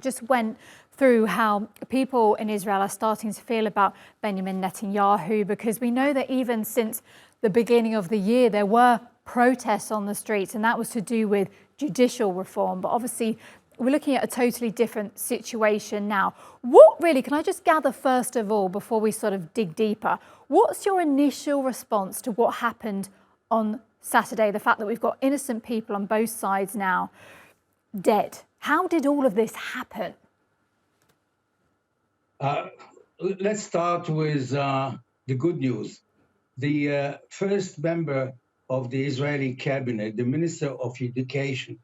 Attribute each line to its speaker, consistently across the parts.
Speaker 1: just went through how people in Israel are starting to feel about Benjamin Netanyahu, because we know that even since the beginning of the year, there were protests on the streets, and that was to do with judicial reform. But obviously, we're looking at a totally different situation now. What really, can I just gather first of all, before we sort of dig deeper, what's your initial response to what happened on Saturday? The fact that we've got innocent people on both sides now dead. How did all of this happen?
Speaker 2: Let's start with the good news. The first member of the Israeli cabinet, the Minister of Education,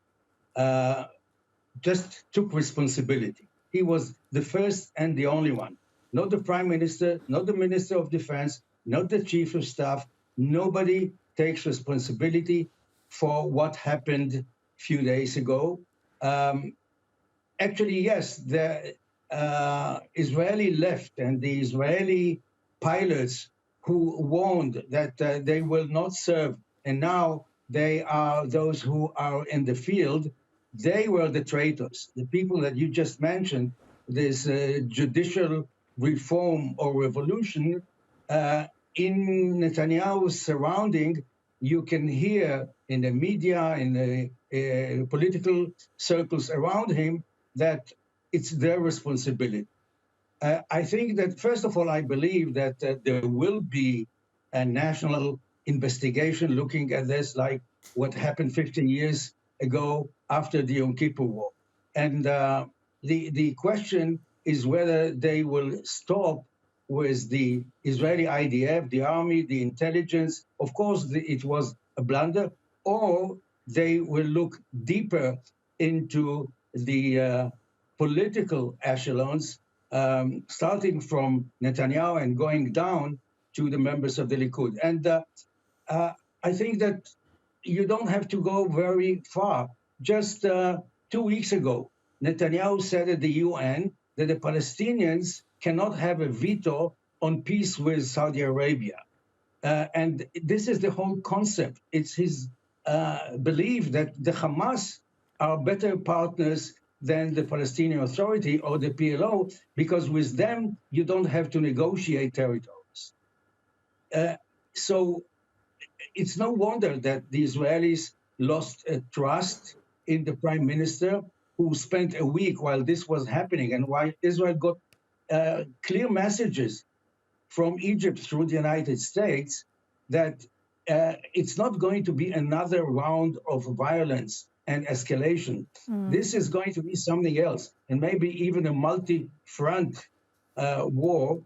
Speaker 2: just took responsibility. He was the first and the only one. Not the Prime Minister, not the Minister of Defense, not the Chief of Staff. Nobody takes responsibility for what happened a few days ago. Actually, yes, the Israeli left and the Israeli pilots who warned that they will not serve, and now they are those who are in the field, they were the traitors. The people that you just mentioned, this judicial reform or revolution, in Netanyahu's surrounding, you can hear in the media, in the political circles around him, that it's their responsibility. I think that, first of all, I believe that there will be a national investigation looking at this, like what happened 15 years ago after the Yom Kippur War. And the question is whether they will stop with the Israeli IDF, the army, the intelligence. Of course, it was a blunder, or they will look deeper into the political echelons, starting from Netanyahu and going down to the members of the Likud. And I think that you don't have to go very far. Just 2 weeks ago, Netanyahu said at the UN that the Palestinians cannot have a veto on peace with Saudi Arabia. And this is the whole concept. It's his belief that the Hamas are better partners than the Palestinian Authority or the PLO, because with them, you don't have to negotiate territories. So it's no wonder that the Israelis lost trust in the prime minister, who spent a week while this was happening, and while Israel got clear messages from Egypt through the United States that it's not going to be another round of violence and escalation. This is going to be something else, and maybe even a multi-front war.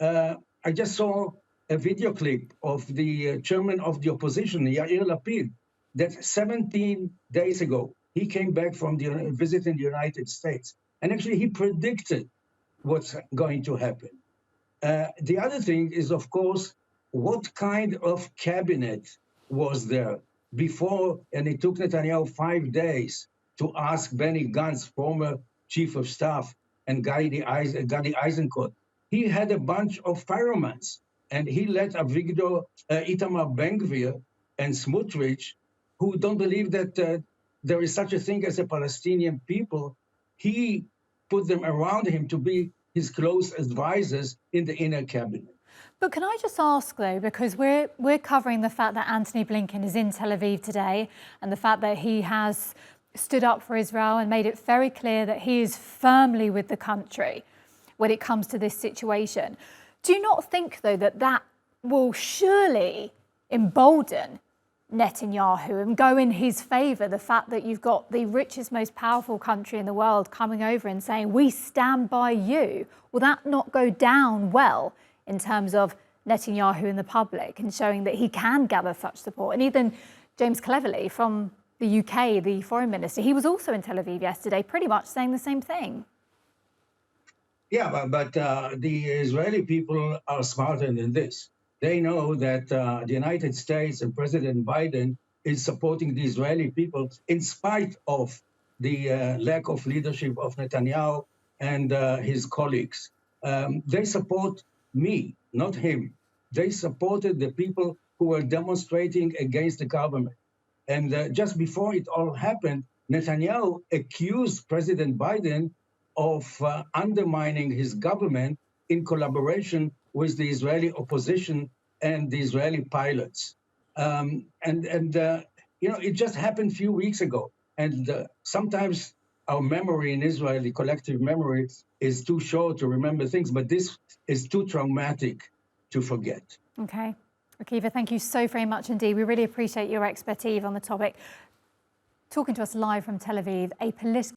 Speaker 2: I just saw a video clip of the chairman of the opposition, Yair Lapid, that 17 days ago, he came back from the visit in the United States. And actually, he predicted what's going to happen. The other thing is, of course, what kind of cabinet was there before, and it took Netanyahu 5 days to ask Benny Gantz, former chief of staff, and Gadi Eisenkot. He had a bunch of pyromans, and he let Avigdor, Itamar Ben-Gvir, and Smotrich, who don't believe that there is such a thing as a Palestinian people. He put them around him to be his close advisors in the inner cabinet.
Speaker 1: But can I just ask, though, because we're covering the fact that Antony Blinken is in Tel Aviv today, and the fact that he has stood up for Israel and made it very clear that he is firmly with the country when it comes to this situation. Do you not think, though, that that will surely embolden Netanyahu and go in his favour, the fact that you've got the richest, most powerful country in the world coming over and saying, we stand by you? Will that not go down well in terms of Netanyahu in the public and showing that he can gather such support? And even James Cleverly from the UK, the foreign minister, he was also in Tel Aviv yesterday, pretty much saying the same thing.
Speaker 2: Yeah, but the Israeli people are smarter than this. They know that the United States and President Biden is supporting the Israeli people in spite of the lack of leadership of Netanyahu and his colleagues. They support me, not him. They supported the people who were demonstrating against the government. And just before it all happened, Netanyahu accused President Biden of undermining his government in collaboration with the Israeli opposition and the Israeli pilots. It just happened a few weeks ago. And sometimes our memory in Israel, the collective memory, is too short to remember things, but this is too traumatic to forget.
Speaker 1: Okay. Akiva, thank you so very much indeed. We really appreciate your expertise on the topic. Talking to us live from Tel Aviv, a political